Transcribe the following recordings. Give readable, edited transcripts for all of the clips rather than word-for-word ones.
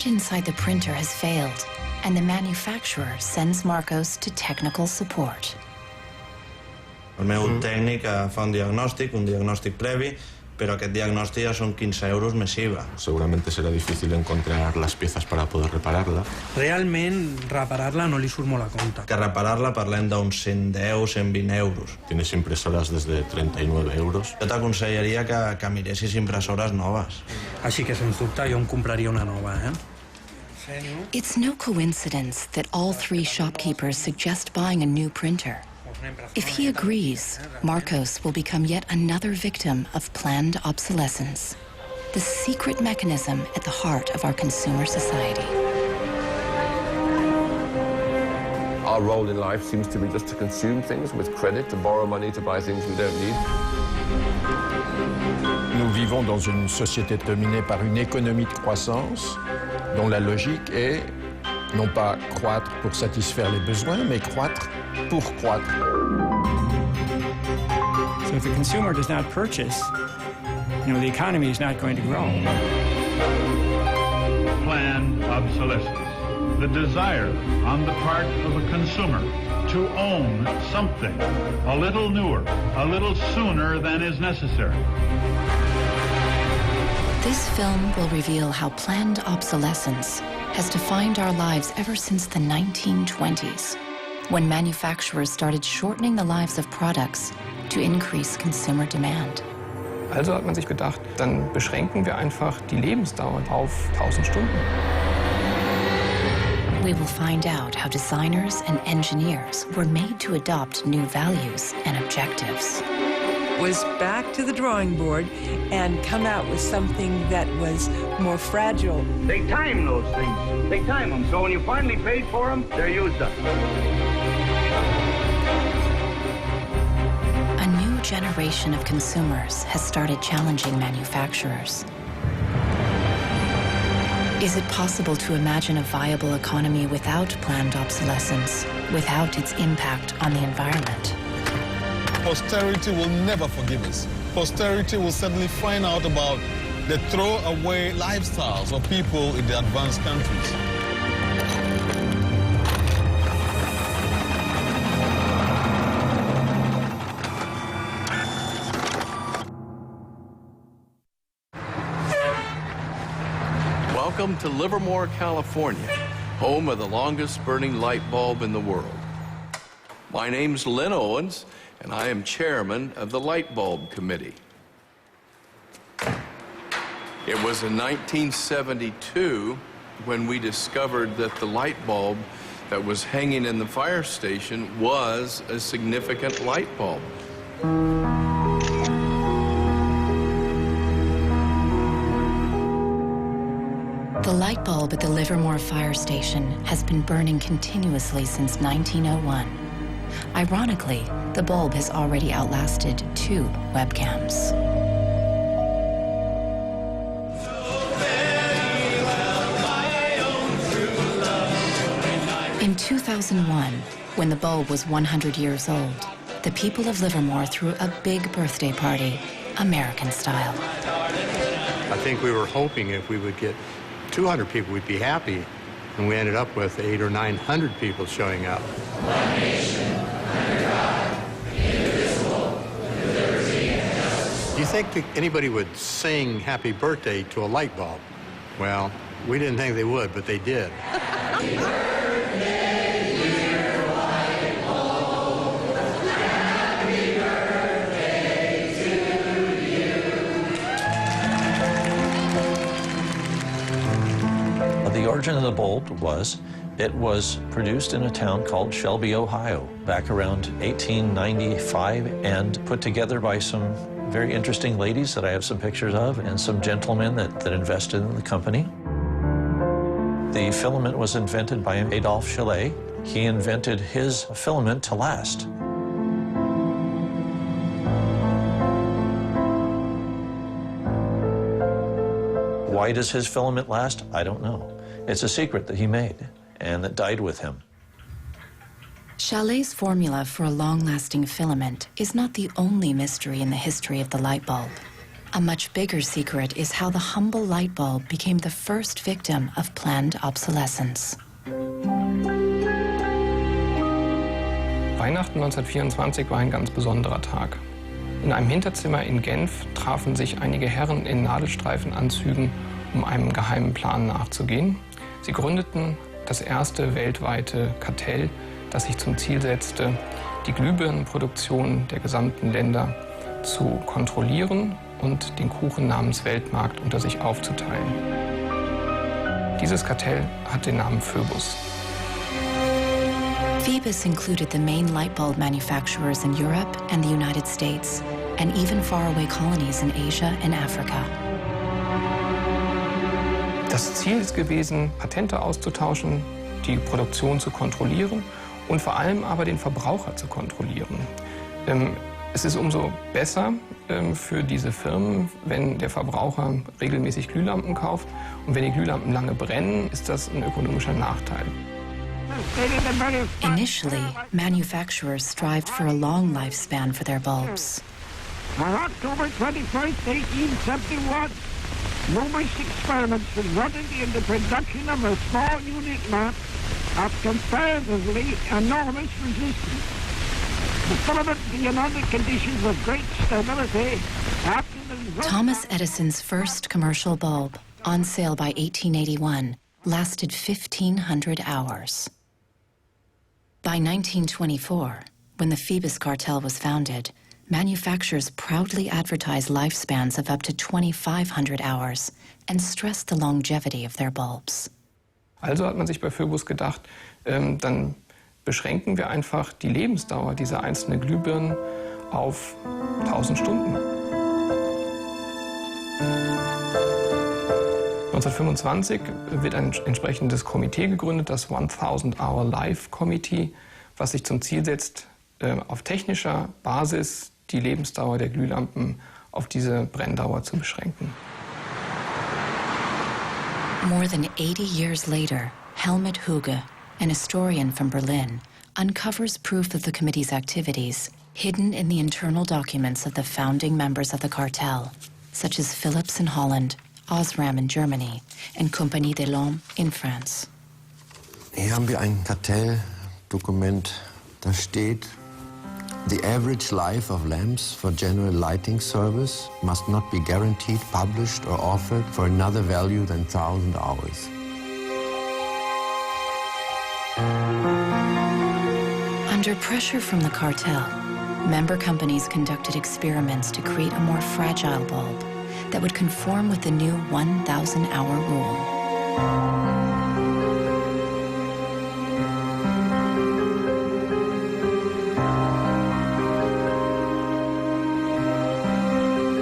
part inside the printer has failed, and the manufacturer sends Marcos to technical support. El meu tècnic fa un diagnòstic previ, pero aquest diagnòstic ja són 15 euros més IVA. Seguramente será difícil encontrar las piezas para poder repararla. Realment, reparar-la no li surt molt a compte. Que reparar-la parlem d'uns 110, 120 euros. Tienes impresoras desde 39 euros. Jo t'aconsellaria que miressis impressores noves. Així que, sens dubte, jo em compraria una nova, It's no coincidence that all three shopkeepers suggest buying a new printer. If he agrees, Marcos will become yet another victim of planned obsolescence, the secret mechanism at the heart of our consumer society. Our role in life seems to be just to consume things with credit, to borrow money to buy things we don't need. Nous vivons dans une société dominée par une économie de croissance dont la logique est non pas croître pour satisfaire les besoins, mais croître pour croître. So if the consumer does not purchase, the economy is not going to grow. Planned obsolescence. The desire on the part of a consumer to own something a little newer, a little sooner than is necessary. This film will reveal how planned obsolescence has defined our lives ever since the 1920s, when manufacturers started shortening the lives of products to increase consumer demand. Also hat man sich gedacht, dann beschränken wir einfach die Lebensdauer auf 1000 Stunden. We will find out how designers and engineers were made to adopt new values and objectives. Was back to the drawing board and come out with something that was more fragile. They time those things. They time them, so when you finally paid for them, they're used up. A new generation of consumers has started challenging manufacturers. Is it possible to imagine a viable economy without planned obsolescence, without its impact on the environment? Posterity will never forgive us. Posterity will suddenly find out about the throwaway lifestyles of people in the advanced countries. Welcome to Livermore, California, home of the longest burning light bulb in the world. My name's Lynn Owens, and I am chairman of the Light Bulb Committee. It was in 1972 when we discovered that the light bulb that was hanging in the fire station was a significant light bulb. The light bulb at the Livermore fire station has been burning continuously since 1901. Ironically, the bulb has already outlasted 2 webcams. In 2001, when the bulb was 100 years old, the people of Livermore threw a big birthday party, American style. I think we were hoping if we would get 200 people, we'd be happy, and we ended up with 800 or 900 people showing up. One nation, under God, indivisible, with liberty and justice. Do you think that anybody would sing happy birthday to a light bulb? Well, we didn't think they would, but they did. Happy birthday, dear light bulb. Happy birthday to you. The origin of the bulb was, it was produced in a town called Shelby, Ohio, back around 1895, and put together by some very interesting ladies that I have some pictures of, and some gentlemen that invested in the company. The filament was invented by Adolphe Chaillet. He invented his filament to last. Why does his filament last? I don't know. It's a secret that he made and that died with him. Chaillet's formula for a long-lasting filament is not the only mystery in the history of the light bulb. A much bigger secret is how the humble light bulb became the first victim of planned obsolescence. Weihnachten 1924 war ein ganz besonderer Tag. In einem Hinterzimmer in Genf trafen sich einige Herren in Nadelstreifenanzügen, um einem geheimen Plan nachzugehen. Sie gründeten das erste weltweite Kartell, das sich zum Ziel setzte, die Glühbirnenproduktion der gesamten Länder zu kontrollieren und den Kuchen namens Weltmarkt unter sich aufzuteilen. Dieses Kartell hat den Namen Phöbus. Phoebus included the main light bulb manufacturers in Europe and the United States, and even faraway colonies in Asia and Africa. Das Ziel ist gewesen, Patente auszutauschen, die Produktion zu kontrollieren und vor allem aber den Verbraucher zu kontrollieren. Es ist umso besser für diese Firmen, wenn der Verbraucher regelmäßig Glühlampen kauft. Und wenn die Glühlampen lange brennen, ist das ein ökonomischer Nachteil. Initially, manufacturers strived for a long lifespan for their bulbs. On October 21st, 1871, numerous experiments resulted in the production of a small unique lamp of comparatively enormous resistance. The filament being under conditions of great stability after the... Thomas Edison's first commercial bulb, on sale by 1881, lasted 1,500 hours. By 1924, when the Phoebus cartel was founded, manufacturers proudly advertised lifespans of up to 2,500 hours and stressed the longevity of their bulbs. Also hat man sich bei Phöbus gedacht, dann beschränken wir einfach die Lebensdauer dieser einzelnen Glühbirnen auf 1000 Stunden. 1925 wird ein entsprechendes Komitee gegründet, das 1000 Hour Life Committee, was sich zum Ziel setzt, auf technischer Basis die Lebensdauer der Glühlampen auf diese Brenndauer zu beschränken. More than 80 years later, Helmut Hüge, an historian from Berlin, uncovers proof of the committee's activities hidden in the internal documents of the founding members of the cartel, such as Philips in Holland, Osram in Germany, and Compagnie des Lampes in France. Hier haben wir ein Kartelldokument, da steht: The average life of lamps for general lighting service must not be guaranteed, published or offered for another value than 1,000 hours. Under pressure from the cartel, member companies conducted experiments to create a more fragile bulb that would conform with the new 1,000-hour rule.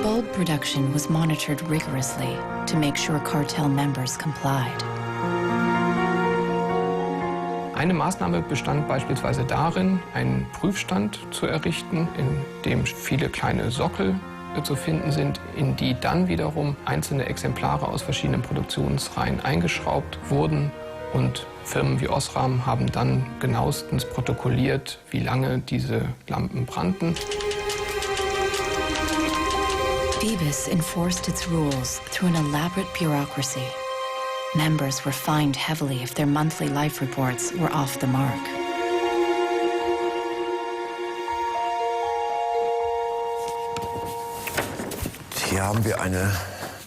Bulb production was monitored rigorously to make sure cartel members complied. Eine Maßnahme bestand beispielsweise darin, einen Prüfstand zu errichten, in dem viele kleine Sockel zu finden sind, in die dann wiederum einzelne Exemplare aus verschiedenen Produktionsreihen eingeschraubt wurden. Und Firmen wie Osram haben dann genauestens protokolliert, wie lange diese Lampen brannten. Phoebus enforced its rules through an elaborate bureaucracy. Members were fined heavily if their monthly life reports were off the mark. Hier haben wir eine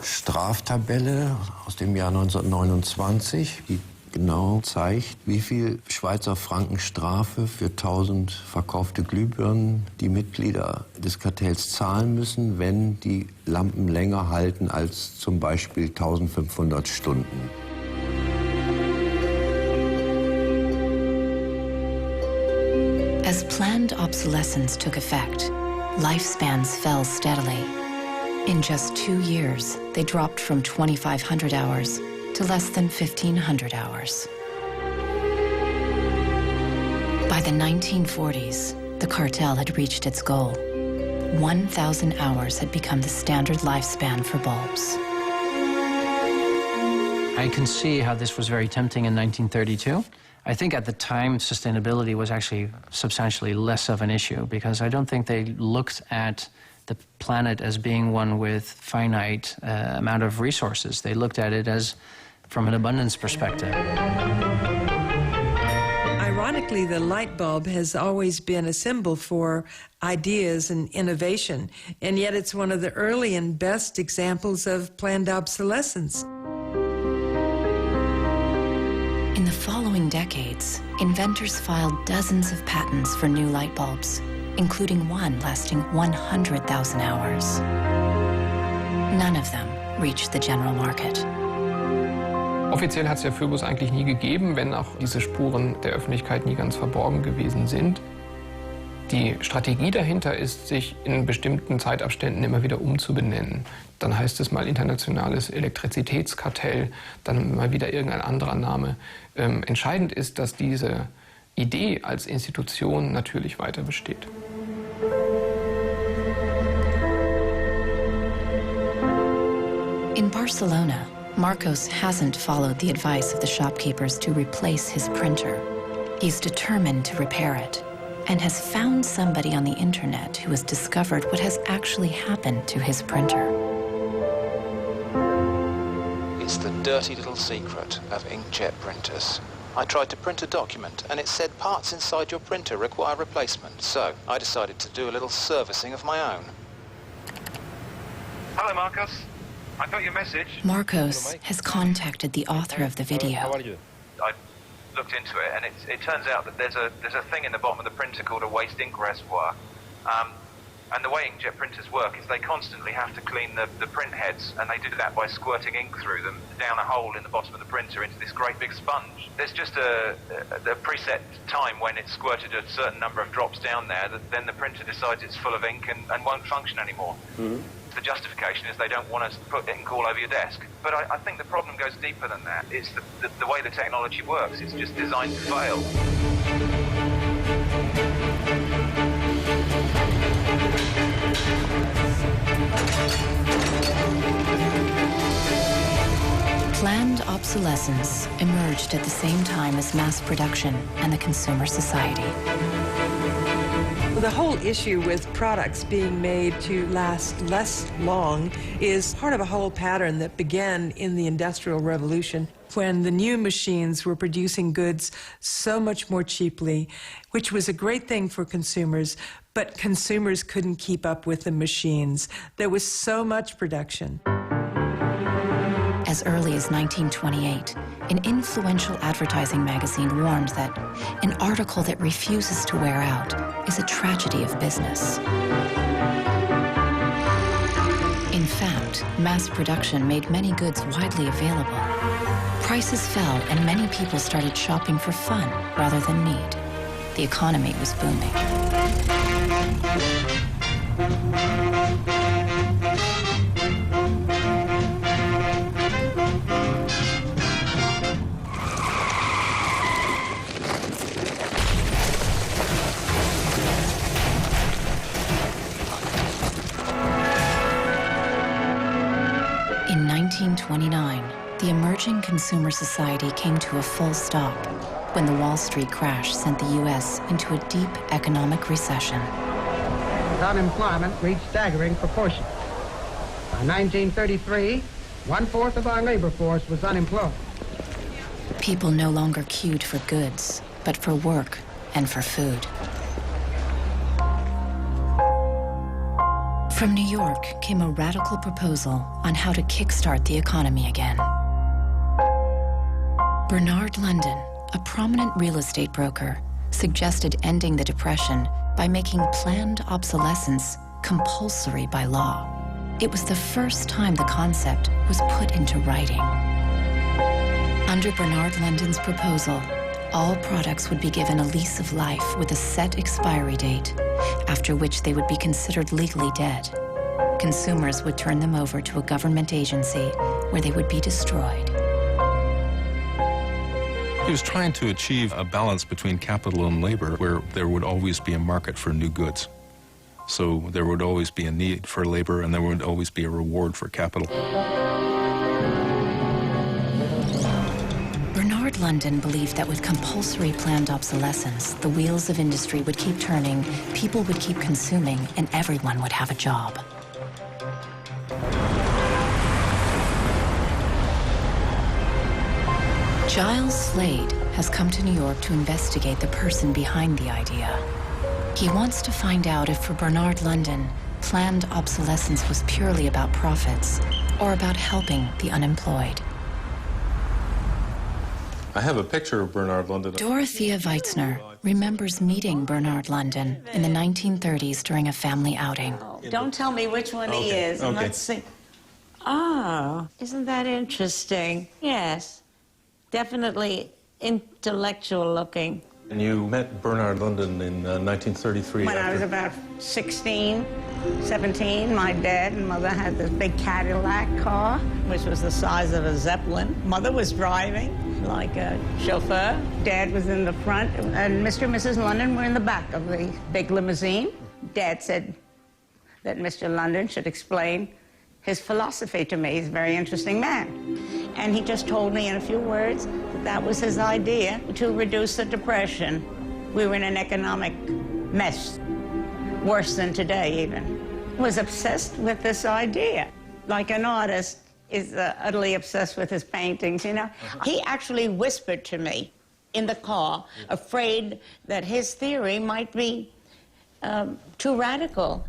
Straftabelle aus dem Jahr 1929, die genau zeigt, wie viel Schweizer Franken Strafe für 1000 verkaufte Glühbirnen die Mitglieder des Kartells zahlen müssen, wenn die Lampen länger halten als zum Beispiel 1500 Stunden. As planned obsolescence took effect, lifespans fell steadily. In just 2 years, they dropped from 2,500 hours to less than 1,500 hours. By the 1940s, the cartel had reached its goal. 1,000 hours had become the standard lifespan for bulbs. I can see how this was very tempting in 1932. I think at the time, sustainability was actually substantially less of an issue because I don't think they looked at the planet as being one with finite amount of resources. They looked at it as from an abundance perspective. Ironically, the light bulb has always been a symbol for ideas and innovation, and yet it's one of the early and best examples of planned obsolescence. In the following decades, inventors filed dozens of patents for new light bulbs, including one lasting 100,000 hours. None of them reached the general market. Offiziell hat es ja Phoebus eigentlich nie gegeben, wenn auch diese Spuren der Öffentlichkeit nie ganz verborgen gewesen sind. Die Strategie dahinter ist, sich in bestimmten Zeitabständen immer wieder umzubenennen. Dann heißt es mal internationales Elektrizitätskartell, dann mal wieder irgendein anderer Name. Entscheidend ist, dass diese Idee als Institution natürlich weiter besteht. In Barcelona, Marcos hasn't followed the advice of the shopkeepers to replace his printer. He's determined to repair it and has found somebody on the internet who has discovered what has actually happened to his printer. It's the dirty little secret of inkjet printers. I tried to print a document and it said parts inside your printer require replacement, so I decided to do a little servicing of my own. Hello, Marcos. I got your message. Marcos has contacted the author of the video. How are you? I looked into it, and it turns out that there's a thing in the bottom of the printer called a waste ink reservoir. And the way inkjet printers work is they constantly have to clean the print heads, and they do that by squirting ink through them down a hole in the bottom of the printer into this great big sponge. There's just a preset time when it's squirted a certain number of drops down there that then the printer decides it's full of ink and won't function anymore. Mm-hmm. The justification is they don't want us to put ink all over your desk. But I think the problem goes deeper than that. It's the way the technology works. It's just designed to fail. Planned obsolescence emerged at the same time as mass production and the consumer society. The whole issue with products being made to last less long is part of a whole pattern that began in the Industrial Revolution, when the new machines were producing goods so much more cheaply, which was a great thing for consumers, but consumers couldn't keep up with the machines. There was so much production. As early as 1928, an influential advertising magazine warned that an article that refuses to wear out is a tragedy of business. In fact, mass production made many goods widely available. Prices fell and many people started shopping for fun rather than need. The economy was booming. In 1929, the emerging consumer society came to a full stop when the Wall Street crash sent the U.S. into a deep economic recession. Unemployment reached staggering proportions. By 1933, 1/4 of our labor force was unemployed. People no longer queued for goods, but for work and for food. From New York came a radical proposal on how to kickstart the economy again. Bernard London, a prominent real estate broker, suggested ending the Depression by making planned obsolescence compulsory by law. It was the first time the concept was put into writing. Under Bernard London's proposal, all products would be given a lease of life with a set expiry date, after which they would be considered legally dead. Consumers would turn them over to a government agency where they would be destroyed. He was trying to achieve a balance between capital and labor where there would always be a market for new goods. So there would always be a need for labor and there would always be a reward for capital. Bernard London believed that with compulsory planned obsolescence, the wheels of industry would keep turning, people would keep consuming, and everyone would have a job. Giles Slade has come to New York to investigate the person behind the idea. He wants to find out if for Bernard London, planned obsolescence was purely about profits or about helping the unemployed. I have a picture of Bernard London. Dorothea Weitzner remembers meeting Bernard London in the 1930s during a family outing. Don't tell me which one he is. And let's see. Oh, isn't that interesting? Yes. Definitely intellectual looking. And you met Bernard London in 1933. When I was about 16, 17, my dad and mother had this big Cadillac car, which was the size of a Zeppelin. Mother was driving like a chauffeur. Dad was in the front, and Mr. and Mrs. London were in the back of the big limousine. Dad said that Mr. London should explain his philosophy to me. He's a very interesting man. And he just told me in a few words that that was his idea to reduce the Depression. We were in an economic mess, worse than today even. Was obsessed with this idea. Like an artist is utterly obsessed with his paintings, you know. He actually whispered to me in the car, afraid that his theory might be too radical.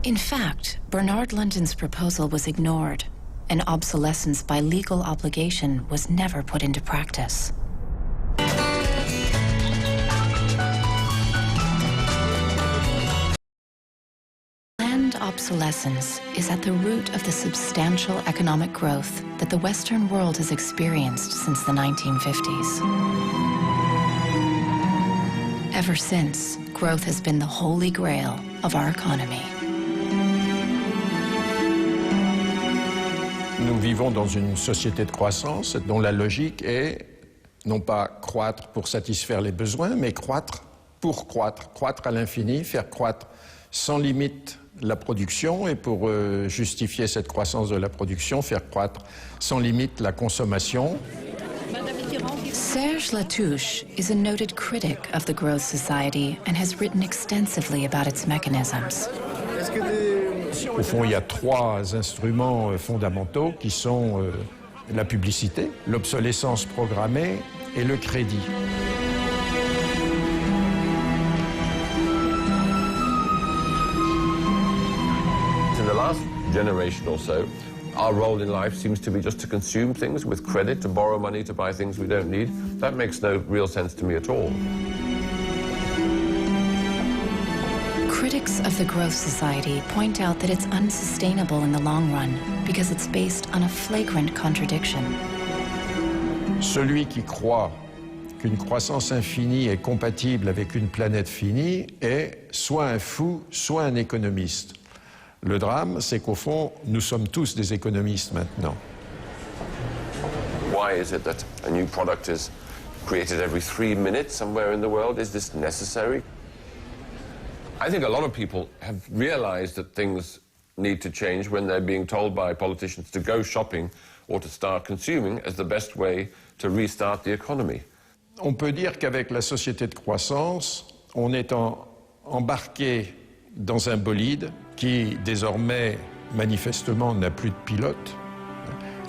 In fact, Bernard London's proposal was ignored, and obsolescence by legal obligation was never put into practice. Planned obsolescence is at the root of the substantial economic growth that the Western world has experienced since the 1950s. Ever since, growth has been the holy grail of our economy. Nous vivons dans une société de croissance dont la logique est non pas croître pour satisfaire les besoins, mais croître pour croître, croître à l'infini, faire croître sans limite la production et pour justifier cette croissance de la production, faire croître sans limite la consommation. Serge Latouche is a noted critic of the growth society and has written extensively about its mechanisms. Au fond, il y a trois instruments fondamentaux qui sont la publicité, l'obsolescence programmée et le crédit. In the last generation or so, our role in life seems to be just to consume things with credit, to borrow money to buy things we don't need. That makes no real sense to me at all. Critics of the growth society point out that it's unsustainable in the long run because it's based on a flagrant contradiction. Celui qui croit qu'une croissance infinie est compatible avec une planète finie est soit un fou, soit un économiste. Le drame, c'est qu'au fond, nous sommes tous des économistes maintenant. Why is it that a new product is created every 3 minutes somewhere in the world? Is this necessary? I think a lot of people have realized that things need to change when they're being told by politicians to go shopping or to start consuming as the best way to restart the economy. On peut dire qu'avec la société de croissance, on est embarqué dans un bolide qui désormais manifestement n'a plus de pilote,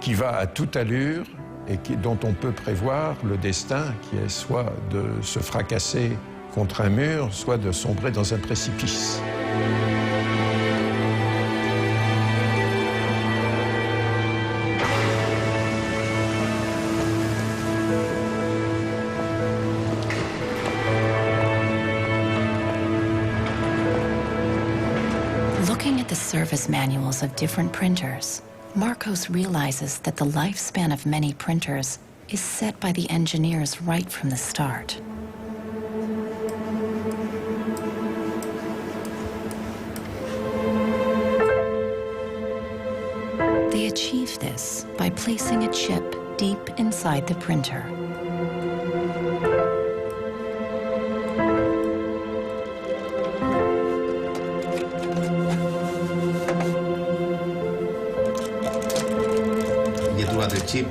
qui va à toute allure et dont on peut prévoir le destin qui est soit de se fracasser contre un mur, soit de sombrer dans un précipice. Looking at the service manuals of different printers, Marcos realizes that the lifespan of many printers is set by the engineers right from the start. They achieve this by placing a chip deep inside the printer. Il y a droit de chip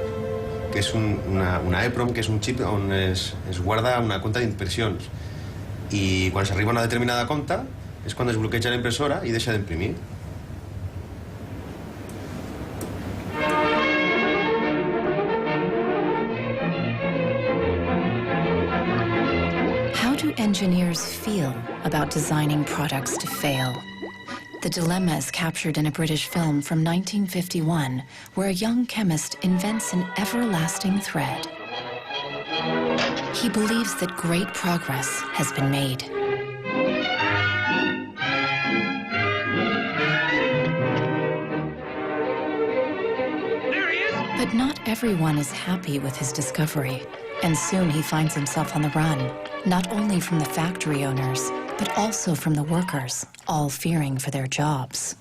que és una EEPROM, que és un xip on es guarda una compta d'impressions. I quan s'arriba a una determinada compta és quan es bloqueja la impressora i deixa d'imprimir. How do engineers feel about designing products to fail? The dilemma is captured in a British film from 1951, where a young chemist invents an everlasting thread. He believes that great progress has been made. There he is! But not everyone is happy with his discovery, and soon he finds himself on the run, not only from the factory owners, but also from the workers, all fearing for their jobs.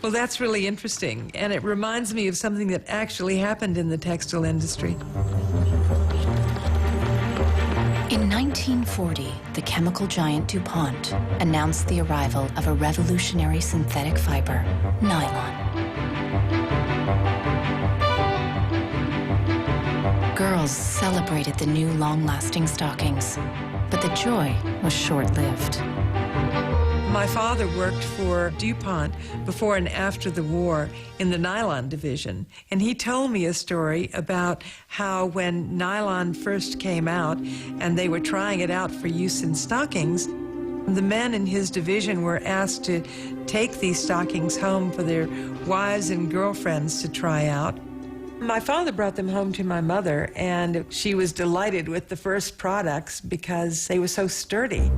Well, that's really interesting, and it reminds me of something that actually happened in the textile industry. In 1940, the chemical giant DuPont announced the arrival of a revolutionary synthetic fiber, nylon. Girls celebrated the new long-lasting stockings, but the joy was short-lived. My father worked for DuPont before and after the war in the nylon division, and he told me a story about how when nylon first came out and they were trying it out for use in stockings, the men in his division were asked to take these stockings home for their wives and girlfriends to try out. My father brought them home to my mother, and she was delighted with the first products because they were so sturdy.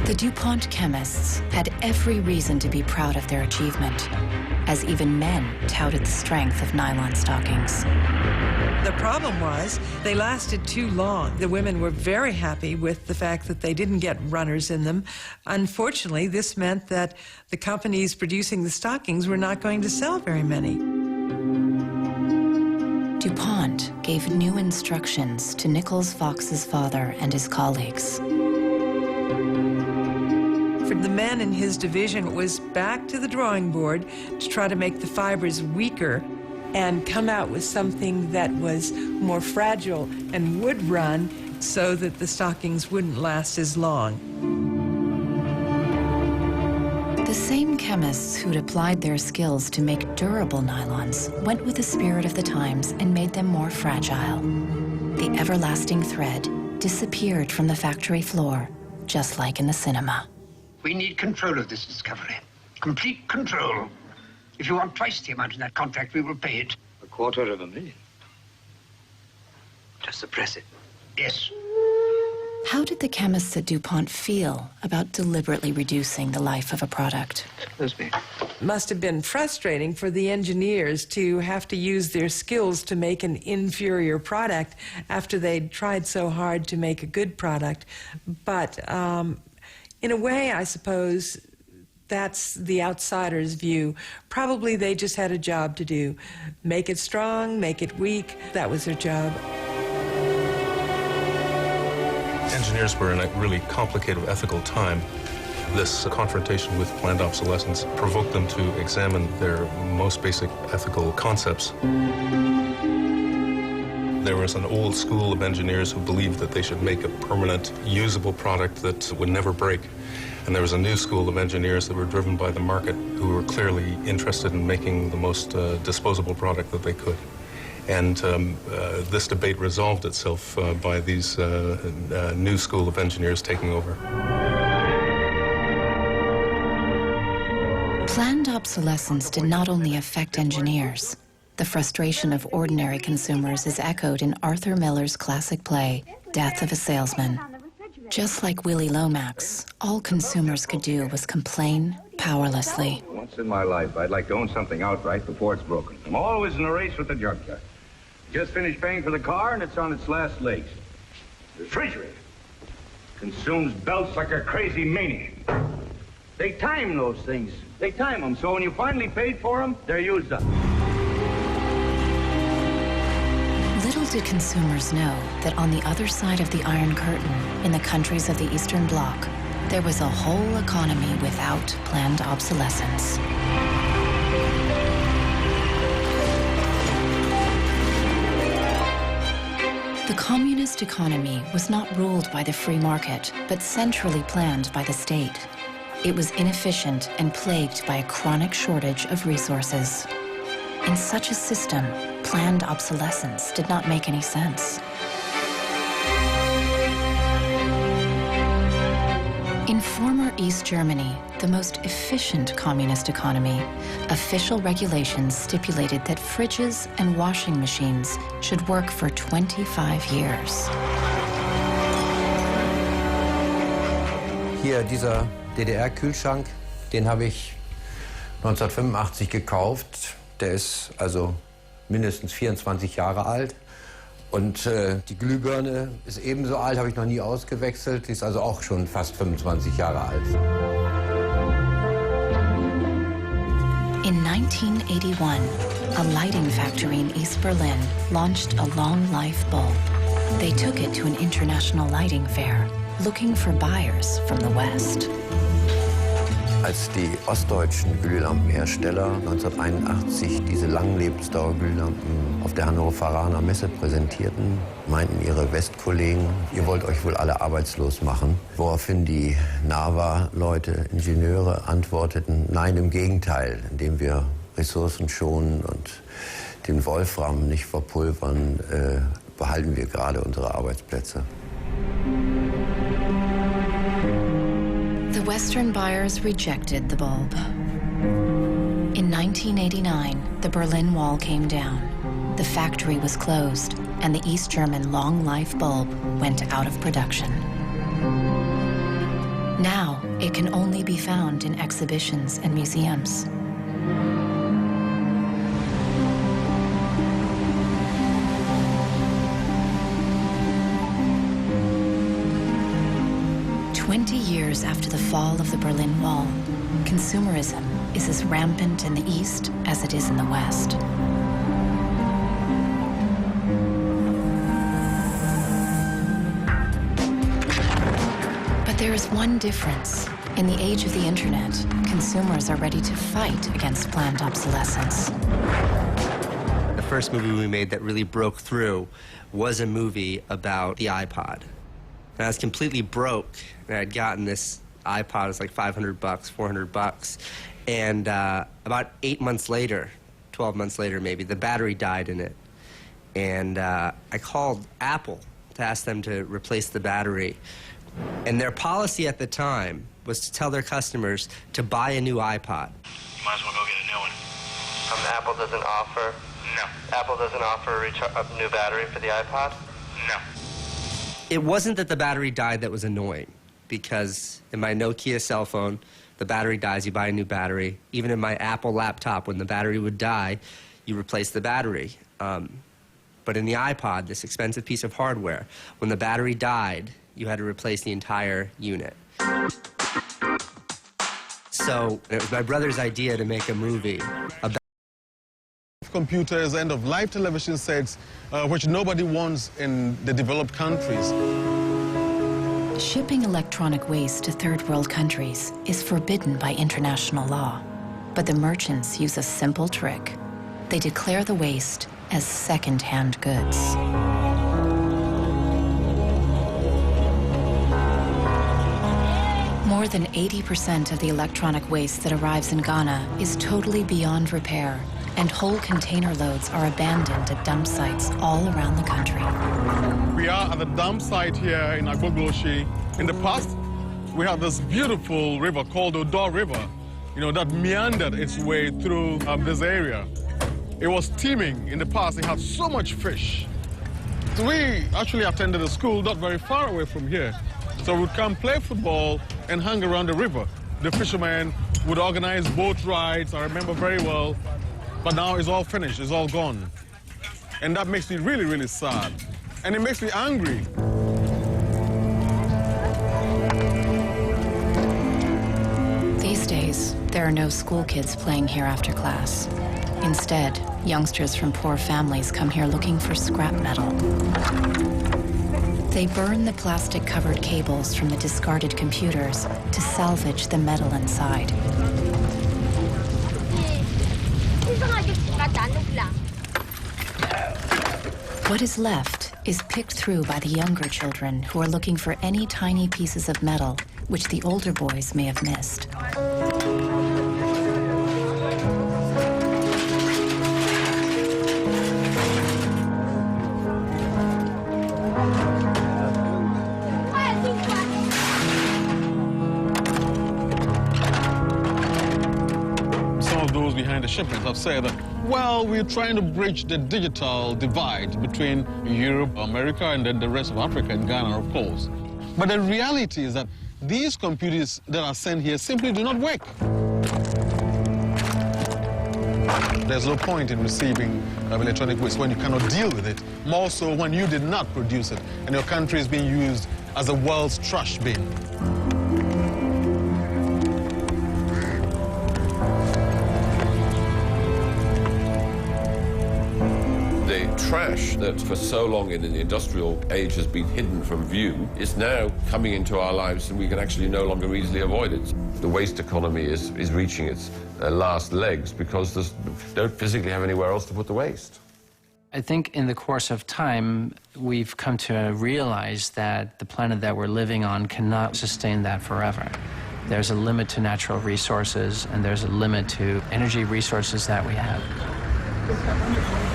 The DuPont chemists had every reason to be proud of their achievement, as even men touted the strength of nylon stockings. The problem was they lasted too long. The women were very happy with the fact that they didn't get runners in them. Unfortunately, this meant that the companies producing the stockings were not going to sell very many. DuPont gave new instructions to Nichols Fox's father and his colleagues. For the men in his division, it was back to the drawing board to try to make the fibers weaker and come out with something that was more fragile and would run so that the stockings wouldn't last as long. The same chemists who'd applied their skills to make durable nylons went with the spirit of the times and made them more fragile. The everlasting thread disappeared from the factory floor, just like in the cinema. We need control of this discovery. Complete control. If you want twice the amount in that contract, we will pay it. $250,000. To suppress it. Yes. How did the chemists at DuPont feel about deliberately reducing the life of a product? Must have been frustrating for the engineers to have to use their skills to make an inferior product after they'd tried so hard to make a good product. But in a way, I suppose that's the outsider's view. Probably they just had a job to do. Make it strong, make it weak. That was their job. Engineers were in a really complicated ethical time. This confrontation with planned obsolescence provoked them to examine their most basic ethical concepts. There was an old school of engineers who believed that they should make a permanent, usable product that would never break. And there was a new school of engineers that were driven by the market who were clearly interested in making the most disposable product that they could. And this debate resolved itself by these new school of engineers taking over. Planned obsolescence did not only affect engineers. The frustration of ordinary consumers is echoed in Arthur Miller's classic play, Death of a Salesman. Just like Willie Lomax, all consumers could do was complain powerlessly. Once in my life, I'd like to own something outright before it's broken. I'm always in a race with the junkyard. Just finished paying for the car, and it's on its last legs. The refrigerator consumes belts like a crazy maniac. They time those things. They time them, so when you finally paid for them, they're used up. Little did consumers know that on the other side of the Iron Curtain, in the countries of the Eastern Bloc, there was a whole economy without planned obsolescence. The communist economy was not ruled by the free market, but centrally planned by the state. It was inefficient and plagued by a chronic shortage of resources. In such a system, planned obsolescence did not make any sense. In former East Germany, the most efficient communist economy, official regulations stipulated that fridges and washing machines should work for 25 years. Hier, dieser DDR-Kühlschrank, den habe ich 1985 gekauft. Der ist also mindestens 24 Jahre alt. Und die Glühbirne ist ebenso alt, habe ich noch nie ausgewechselt. Die ist also auch schon fast 25 Jahre alt. In 1981, a lighting factory in East Berlin launched a long-life bulb. They took it to an international lighting fair, looking for buyers from the West. Als die ostdeutschen Glühlampenhersteller 1981 diese Langlebensdauerglühlampen auf der Hannoveraner Messe präsentierten, meinten ihre Westkollegen, ihr wollt euch wohl alle arbeitslos machen. Woraufhin die NAVA-Leute, Ingenieure, antworteten, nein, im Gegenteil, indem wir Ressourcen schonen und den Wolfram nicht verpulvern, behalten wir gerade unsere Arbeitsplätze. The Western buyers rejected the bulb. In 1989, the Berlin Wall came down. The factory was closed, and the East German long-life bulb went out of production. Now, it can only be found in exhibitions and museums. Years after the fall of the Berlin Wall, consumerism is as rampant in the East as it is in the West. But there is one difference. In the age of the internet, consumers are ready to fight against planned obsolescence. The first movie we made that really broke through was a movie about the iPod. And I was completely broke, and I'd gotten this iPod. It was like $500, $400. And about 8 months later, 12 months later maybe, the battery died in it. And I called Apple to ask them to replace the battery. And their policy at the time was to tell their customers to buy a new iPod. You might as well go get a new one. Apple doesn't offer? No. Apple doesn't offer a new battery for the iPod? No. It wasn't that the battery died that was annoying, because in my Nokia cell phone, the battery dies, you buy a new battery. Even in my Apple laptop, when the battery would die, you replace the battery. But in the iPod, this expensive piece of hardware, when the battery died, you had to replace the entire unit. So it was my brother's idea to make a movie about computers, end-of-life television sets, which nobody wants in the developed countries. Shipping electronic waste to third-world countries is forbidden by international law. But the merchants use a simple trick. They declare the waste as second-hand goods. More than 80% of the electronic waste that arrives in Ghana is totally beyond repair, and whole container loads are abandoned at dump sites all around the country. We are at the dump site here in Agbogloshi. In the past, we had this beautiful river called Odo River, that meandered its way through this area. It was teeming in the past. It had so much fish. So we actually attended a school not very far away from here. So we'd come play football and hang around the river. The fishermen would organize boat rides, I remember very well. But now it's all finished, it's all gone. And that makes me really, really sad. And it makes me angry. These days, there are no school kids playing here after class. Instead, youngsters from poor families come here looking for scrap metal. They burn the plastic-covered cables from the discarded computers to salvage the metal inside. What is left is picked through by the younger children who are looking for any tiny pieces of metal which the older boys may have missed. Behind the shipments have said that, well, we're trying to bridge the digital divide between Europe, America, and then the rest of Africa and Ghana, of course. But the reality is that these computers that are sent here simply do not work. There's no point in receiving electronic waste when you cannot deal with it, more so when you did not produce it and your country is being used as the world's trash bin. Trash that for so long in the industrial age has been hidden from view is now coming into our lives and we can actually no longer easily avoid it. The waste economy is reaching its last legs because they don't physically have anywhere else to put the waste. I think in the course of time, we've come to realize that the planet that we're living on cannot sustain that forever. There's a limit to natural resources and there's a limit to energy resources that we have.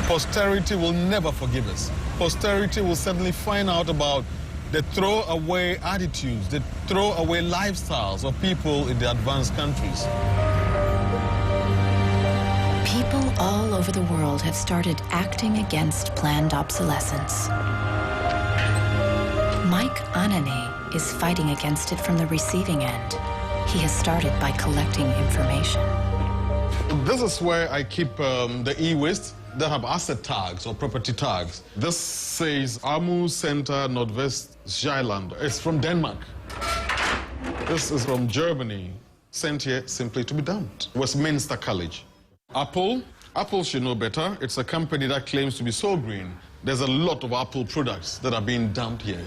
Posterity will never forgive us. Posterity will certainly find out about the throwaway attitudes, the throwaway lifestyles of people in the advanced countries. People all over the world have started acting against planned obsolescence. Mike Anane is fighting against it from the receiving end. He has started by collecting information. This is where I keep the e-waste that have asset tags or property tags. This says Amu Center, Northwest Zeeland. It's from Denmark. This is from Germany, sent here simply to be dumped. Westminster College. Apple should know better. It's a company that claims to be so green. There's a lot of Apple products that are being dumped here.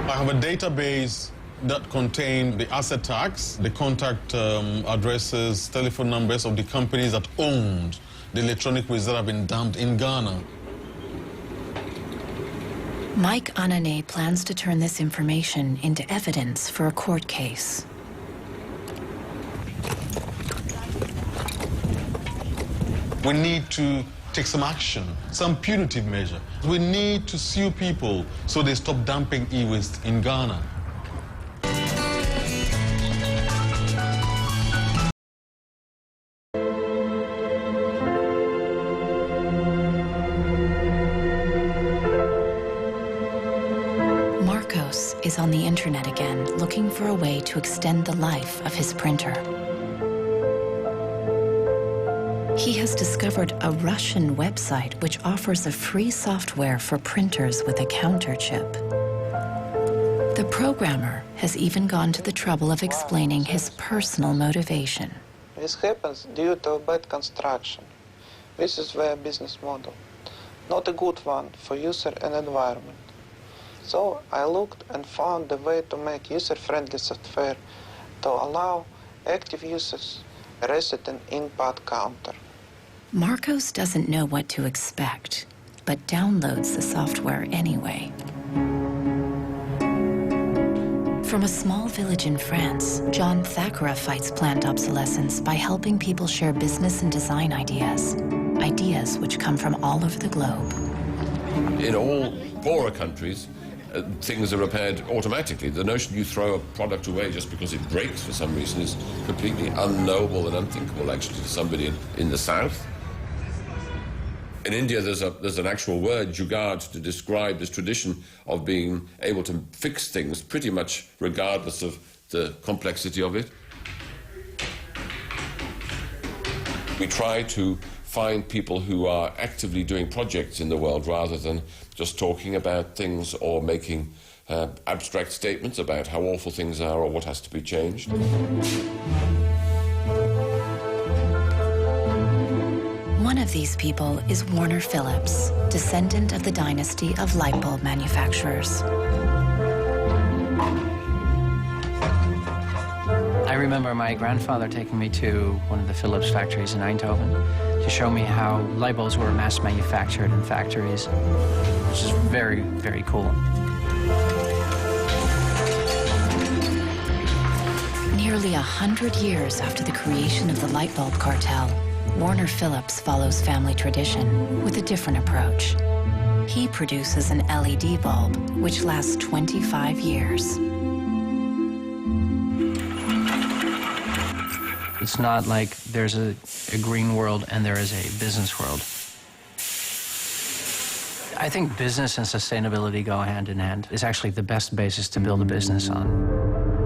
I have a database that contain the asset tags, the contact addresses, telephone numbers of the companies that owned the electronic waste that have been dumped in Ghana. Mike Anane plans to turn this information into evidence for a court case. We need to take some action, some punitive measure. We need to sue people so they stop dumping e-waste in Ghana. Is on the internet again, looking for a way to extend the life of his printer. He has discovered a Russian website which offers a free software for printers with a counter chip. The programmer has even gone to the trouble of explaining his personal motivation. This happens due to bad construction. This is their business model. Not a good one for user and environment. So I looked and found a way to make user-friendly software to allow active users reset an input counter. Marcos doesn't know what to expect, but downloads the software anyway. From a small village in France, John Thakura fights planned obsolescence by helping people share business and design ideas which come from all over the globe. In all poorer countries, things are repaired automatically. The notion you throw a product away just because it breaks for some reason is completely unknowable and unthinkable, actually, to somebody in the South. In India, there's an actual word, jugaad, to describe this tradition of being able to fix things pretty much regardless of the complexity of it. We try to find people who are actively doing projects in the world rather than just talking about things or making abstract statements about how awful things are or what has to be changed. One of these people is Warner Phillips, descendant of the dynasty of light bulb manufacturers. I remember my grandfather taking me to one of the Philips factories in Eindhoven to show me how light bulbs were mass manufactured in factories, which is very, very cool. Nearly 100 years after the creation of the light bulb cartel, Warner Phillips follows family tradition with a different approach. He produces an LED bulb, which lasts 25 years. It's not like there's a green world and there is a business world. I think business and sustainability go hand in hand. It's actually the best basis to build a business on.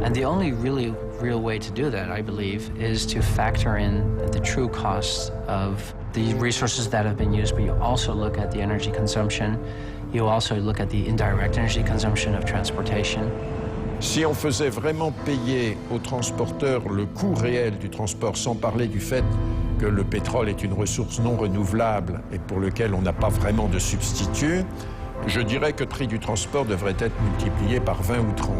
And the only really real way to do that, I believe, is to factor in the true costs of the resources that have been used, but you also look at the energy consumption. You also look at the indirect energy consumption of transportation. Si on faisait vraiment payer aux transporteurs le coût réel du transport, sans parler du fait que le pétrole est une ressource non renouvelable et pour lequel on n'a pas vraiment de substitut, je dirais que le prix du transport devrait être multiplié par 20 ou 30.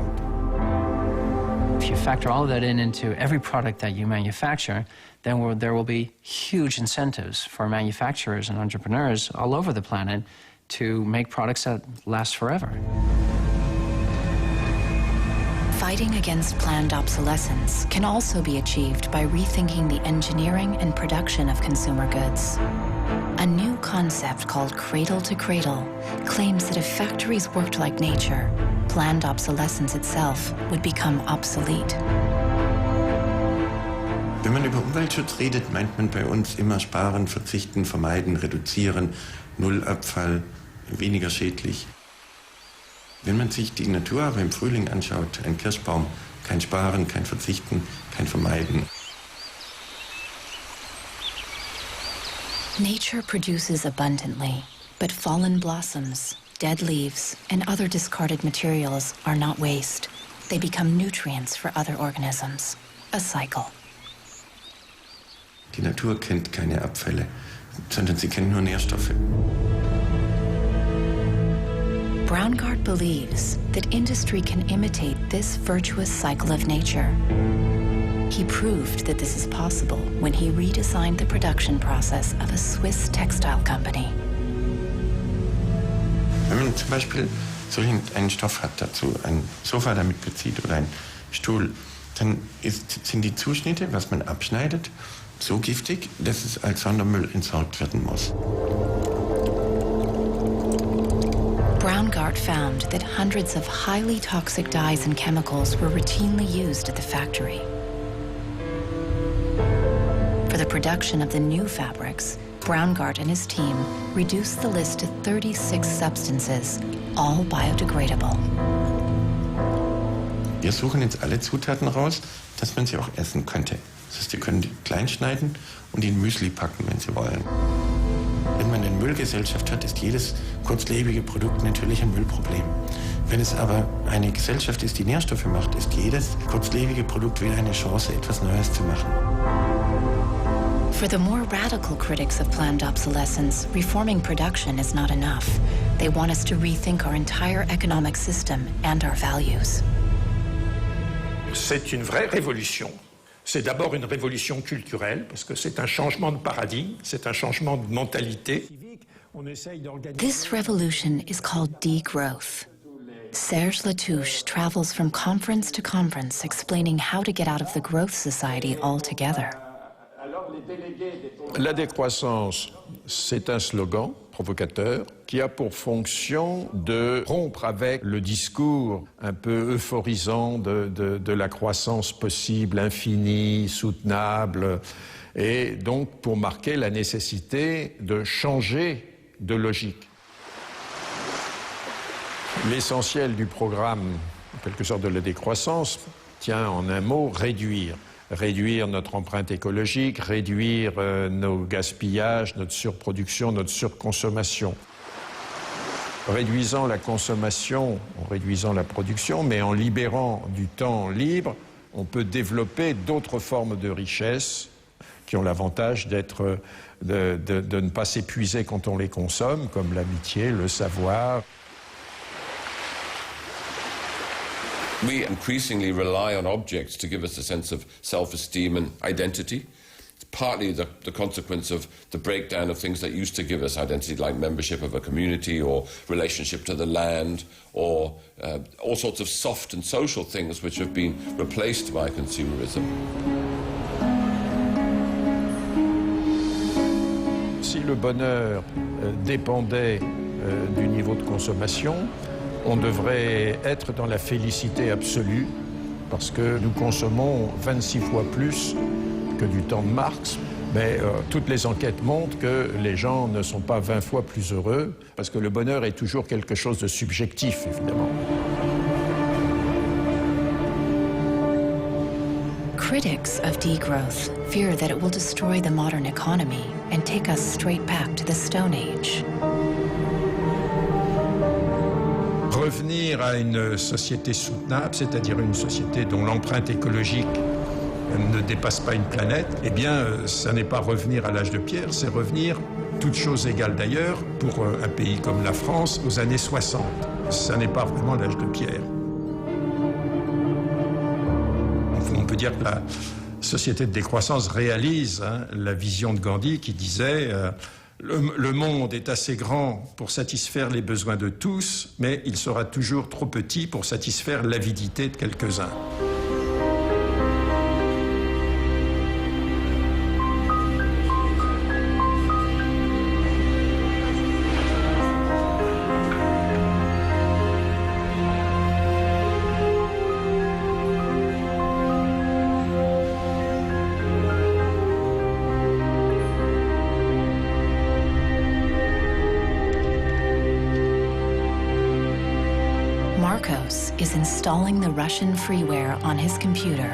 If you factor all of that into every product that you manufacture, then there will be huge incentives for manufacturers and entrepreneurs all over the planet to make products that last forever. Fighting against planned obsolescence can also be achieved by rethinking the engineering and production of consumer goods. A new concept called cradle to cradle claims that if factories worked like nature, planned obsolescence itself would become obsolete. Wenn man über Umweltschutz redet, meint man bei uns immer sparen, verzichten, vermeiden, reduzieren, Nullabfall, weniger schädlich. Wenn man sich die Natur aber im Frühling anschaut, ein Kirschbaum, kein Sparen, kein Verzichten, kein Vermeiden. Nature produces abundantly, but fallen blossoms, dead leaves, and other discarded materials are not waste. They become nutrients for other organisms. A cycle. Die Natur kennt keine Abfälle, sondern sie kennt nur Nährstoffe. Braungart believes that industry can imitate this virtuous cycle of nature. He proved that this is possible when he redesigned the production process of a Swiss textile company. Wenn man zum Beispiel einen Stoff hat dazu, ein Sofa damit bezieht oder ein Stuhl, dann sind die Zuschnitte, was man abschneidet, so giftig, dass es als Sondermüll entsorgt werden muss. Braungart found that hundreds of highly toxic dyes and chemicals were routinely used at the factory. For the production of the new fabrics, Braungart and his team reduced the list to 36 substances, all biodegradable. Wir suchen jetzt alle Zutaten raus, dass man sie auch essen könnte. Das heißt, Sie können die klein schneiden und in Müsli packen, wenn Sie wollen. Wenn man eine Müllgesellschaft hat, ist jedes kurzlebige Produkt natürlich ein Müllproblem. Wenn es aber eine Gesellschaft ist, die Nährstoffe macht, ist jedes kurzlebige Produkt wieder eine Chance, etwas Neues zu machen. For the more radical critics of planned obsolescence, reforming production is not enough. They want us to rethink our entire economic system and our values. C'est une vraie révolution. C'est d'abord une révolution culturelle, parce que c'est un changement de paradigme, c'est un changement de mentalité. This revolution is called degrowth. Serge Latouche travels from conference to conference explaining how to get out of the growth society altogether. La décroissance, c'est un slogan provocateur qui a pour fonction de rompre avec le discours un peu euphorisant de la croissance possible, infinie, soutenable, et donc pour marquer la nécessité de changer de logique. L'essentiel du programme, en quelque sorte, de la décroissance tient en un mot, réduire. Réduire notre empreinte écologique, réduire nos gaspillages, notre surproduction, notre surconsommation. Réduisant la consommation, en réduisant la production, mais en libérant du temps libre, on peut développer d'autres formes de richesse qui ont l'avantage de ne pas s'épuiser quand on les consomme, comme l'amitié, le savoir. We increasingly rely on objects to give us a sense of self-esteem and identity. partly the consequence of the breakdown of things that used to give us identity, like membership of a community or relationship to the land, or all sorts of soft and social things which have been replaced by consumerism. Si le bonheur dépendait du niveau de consommation, on devrait être dans la félicité absolue, parce que nous consommons 26 fois plus que du temps de Marx, mais toutes les enquêtes montrent que les gens ne sont pas 20 fois plus heureux, parce que le bonheur est toujours quelque chose de subjectif, évidemment. Critics of degrowth fear that it will destroy the modern economy and take us straight back to the Stone Age. Revenir à une société soutenable, c'est-à-dire une société dont l'empreinte écologique ne dépasse pas une planète, eh bien, ça n'est pas revenir à l'âge de pierre, c'est revenir, toutes choses égales d'ailleurs, pour un pays comme la France, aux années 60. Ça n'est pas vraiment l'âge de pierre. On peut dire que la société de décroissance réalise la vision de Gandhi qui disait le monde est assez grand pour satisfaire les besoins de tous, mais il sera toujours trop petit pour satisfaire l'avidité de quelques-uns. Is installing the Russian freeware on his computer.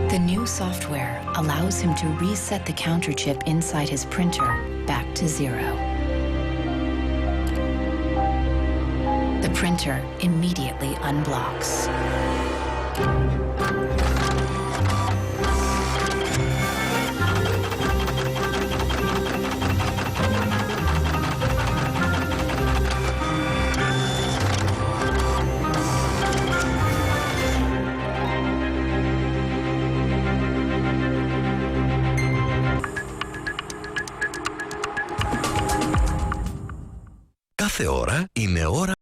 The new software allows him to reset the counter chip inside his printer back to 0. The printer immediately unblocks. Κάθε ώρα είναι ώρα